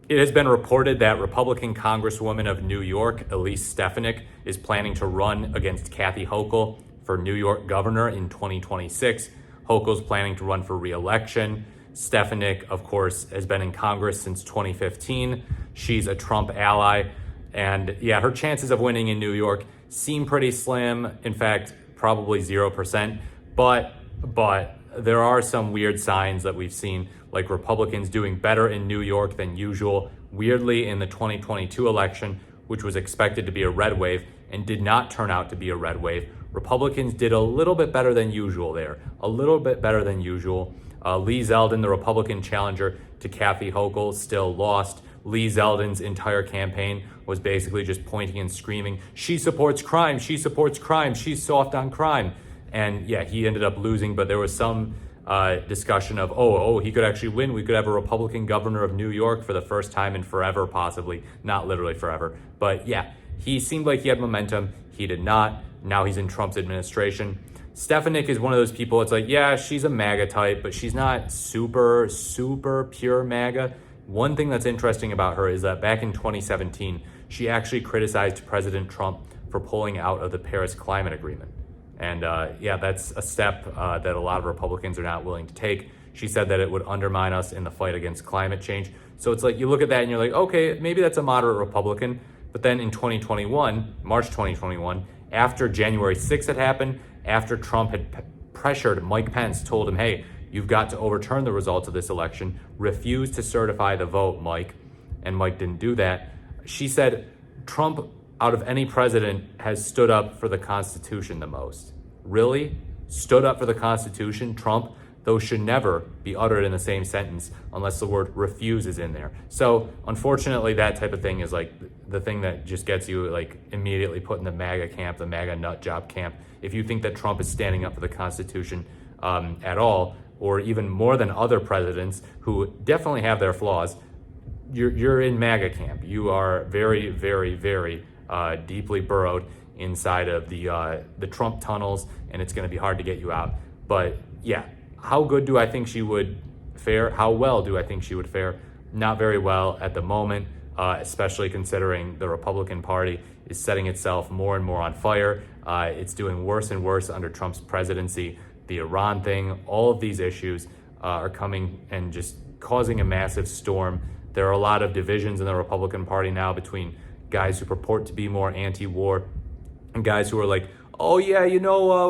It has been reported that Republican Congresswoman of New York, Elise Stefanik, is planning to run against Kathy Hochul for New York governor in 2026. Hochul's planning to run for re-election. Stefanik, of course, has been in Congress since 2015. She's a Trump ally. And yeah, her chances of winning in New York seem pretty slim. In fact, probably 0%. But there are some weird signs that we've seen, like Republicans doing better in New York than usual. Weirdly, in the 2022 election, which was expected to be a red wave and did not turn out to be a red wave, Republicans did a little bit better than usual there. A little bit better than usual. Lee Zeldin, the Republican challenger to Kathy Hochul, still lost. Lee Zeldin's entire campaign was basically just pointing and screaming, "She supports crime, she supports crime, she's soft on crime." And yeah, he ended up losing, but there was some discussion of, he could actually win. We could have a Republican governor of New York for the first time in forever, possibly. Not literally forever. But yeah, he seemed like he had momentum. He did not. Now he's in Trump's administration. Stefanik is one of those people, it's like, yeah, she's a MAGA type, but she's not super, super pure MAGA. One thing that's interesting about her is that back in 2017, she actually criticized President Trump for pulling out of the Paris Climate Agreement. And yeah, that's a step that a lot of Republicans are not willing to take. She said that it would undermine us in the fight against climate change. So it's like, you look at that and you're like, okay, maybe that's a moderate Republican. But then in 2021, March 2021, after January 6th had happened, after Trump had pressured Mike Pence, told him, hey, you've got to overturn the results of this election, refuse to certify the vote, Mike. And Mike didn't do that. She said, Trump, out of any president, has stood up for the Constitution the most. Really? Stood up for the Constitution? Trump? Those should never be uttered in the same sentence unless the word refuse is in there. So unfortunately, that type of thing is like the thing that just gets you like immediately put in the MAGA camp, the MAGA nut job camp. If you think that Trump is standing up for the Constitution at all, or even more than other presidents who definitely have their flaws, you're in MAGA camp. You are very, very, very deeply burrowed inside of the Trump tunnels, and it's going to be hard to get you out. But yeah, how good do I think she would fare? How well do I think she would fare? Not very well at the moment, especially considering the Republican Party is setting itself more and more on fire. It's doing worse and worse under Trump's presidency. The Iran thing, all of these issues are coming and just causing a massive storm. There are a lot of divisions in the Republican Party now between guys who purport to be more anti-war and guys who are like, oh yeah,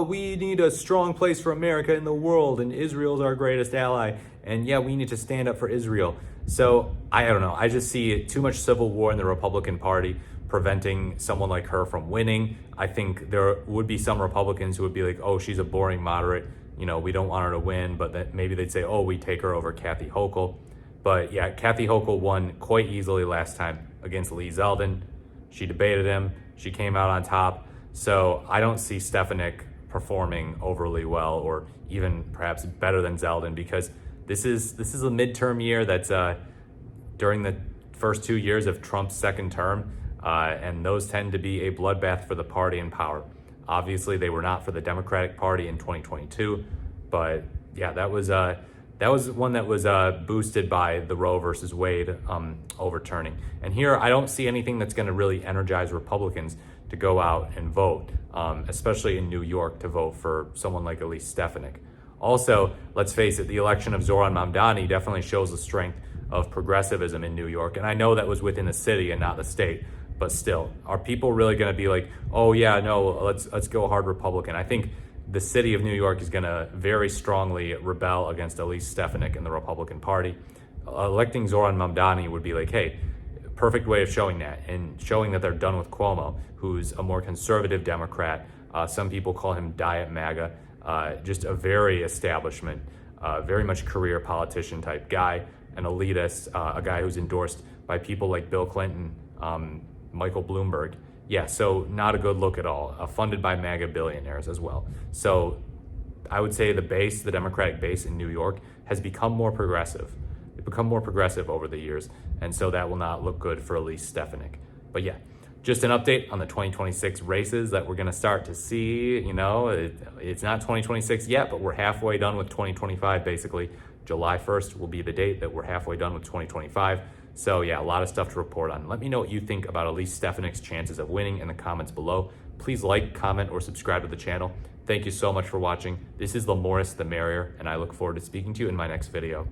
we need a strong place for America in the world and Israel's our greatest ally. And yeah, we need to stand up for Israel. So I don't know. I just see too much civil war in the Republican Party preventing someone like her from winning. I think there would be some Republicans who would be like, oh, she's a boring moderate. We don't want her to win. But that maybe they'd say, oh, we take her over Kathy Hochul. But yeah, Kathy Hochul won quite easily last time against Lee Zeldin. She debated him. She came out on top. So I don't see Stefanik performing overly well or even perhaps better than Zeldin, because this is a midterm year that's during the first 2 years of Trump's second term, and those tend to be a bloodbath for the party in power. Obviously, they were not for the Democratic Party in 2022, but yeah, that was one that was boosted by the Roe versus Wade overturning. And here, I don't see anything that's going to really energize Republicans to go out and vote, especially in New York, to vote for someone like Elise Stefanik. Also, let's face it, the election of Zoran Mamdani definitely shows the strength of progressivism in New York. And I know that was within the city and not the state, but still, are people really going to be like, oh yeah, no, let's go hard Republican? I think the city of New York is going to very strongly rebel against Elise Stefanik and the Republican Party. Electing Zoran Mamdani would be like, hey, perfect way of showing that, and showing that they're done with Cuomo, who's a more conservative Democrat. Some people call him Diet MAGA, just a very establishment, very much career politician type guy, an elitist, a guy who's endorsed by people like Bill Clinton, Michael Bloomberg. Yeah, so not a good look at all, funded by MAGA billionaires as well. So I would say the Democratic base in New York has become more progressive. They've become more progressive over the years, and so that will not look good for Elise Stefanik. But yeah, just an update on the 2026 races that we're going to start to see. It's not 2026 yet, but we're halfway done with 2025, basically. July 1st will be the date that we're halfway done with 2025. So yeah, a lot of stuff to report on. Let me know what you think about Elise Stefanik's chances of winning in the comments below. Please like, comment, or subscribe to the channel. Thank you so much for watching. This is the more the merrier, and I look forward to speaking to you in my next video.